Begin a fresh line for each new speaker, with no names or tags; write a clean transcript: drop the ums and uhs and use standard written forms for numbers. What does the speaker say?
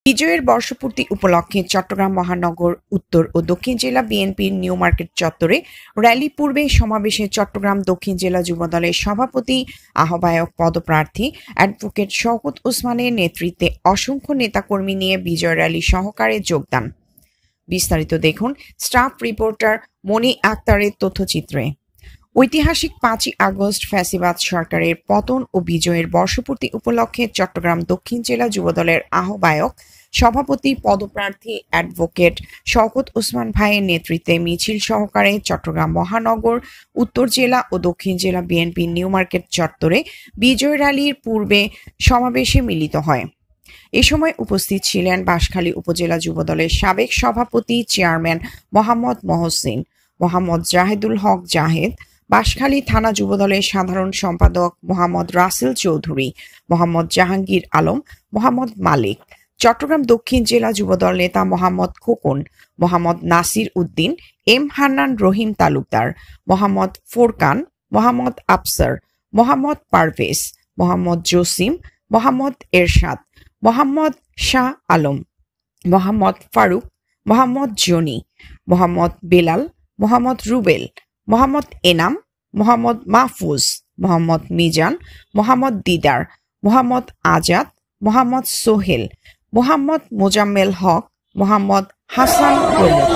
বিজয়ের বর্ষপূর্তি উপলক্ষে চট্টগ্রাম মহানগর উত্তর ও দক্ষিণ জেলা বিএনপির নিউ মার্কেট চত্বরে র্যালি পূর্বে সমাবেশে চট্টগ্রাম দক্ষিণ জেলা যুবদলের সভাপতি আহ্বায়ক পদপ্রার্থী অ্যাডভোকেট শওকত ওসমানের নেতৃত্বে অসংখ্য নেতাকর্মী নিয়ে বিজয় র্যালি সহকারে যোগদান। বিস্তারিত দেখুন স্টাফ রিপোর্টার মনি আক্তারের তথ্যচিত্রে। ঐতিহাসিক 5ই আগস্ট ফ্যাসিবাদ সরকারের পতন ও বিজয়ের বর্ষপূর্তি উপলক্ষে চট্টগ্রাম দক্ষিণ জেলা যুবদলের আহ্বায়ক সভাপতি পদপ্রার্থী অ্যাডভোকেট শওকত ওসমান ভাইয়ের নেতৃত্বে মিছিল সহকারে চট্টগ্রাম মহানগর উত্তর জেলা ও দক্ষিণ জেলা বিএনপি নিউ মার্কেট চত্বরে বিজয় র্যালির পূর্বে সমাবেশে মিলিত হয়। এ সময় উপস্থিত ছিলেন বাঁশখালী উপজেলা যুবদলের সাবেক সভাপতি চেয়ারম্যান মোহাম্মদ মহসিন, মোহাম্মদ জাহেদুল হক জাহেদ, বাঁশখালী থানা যুবদলের সাধারণ সম্পাদক মোহাম্মদ রাসেল চৌধুরী, মোহাম্মদ জাহাঙ্গীর আলম, মোহাম্মদ মালিক, চট্টগ্রাম দক্ষিণ জেলা যুবদল নেতা মোহাম্মদ খোকন, মোহাম্মদ নাসির উদ্দিন, এম হান্নান রহিম তালুকদার, মোহাম্মদ ফোরকান, মোহাম্মদ আফসার, মোহাম্মদ পারভেজ, মোহাম্মদ জসিম, মোহাম্মদ এরশাদ, মোহাম্মদ শাহ আলম, মোহাম্মদ ফারুক, মোহাম্মদ জনি, মোহাম্মদ বেলাল, মোহাম্মদ রুবেল, মোহাম্মদ এনাম, মোহাম্মদ মাহফুজ, মোহাম্মদ মিজান, মোহাম্মদ দিদার, মোহাম্মদ আজাদ, মোহাম্মদ সোহেল, মোহাম্মদ মোজাম্মেল হক, মোহাম্মদ হাসান প্রমুখ।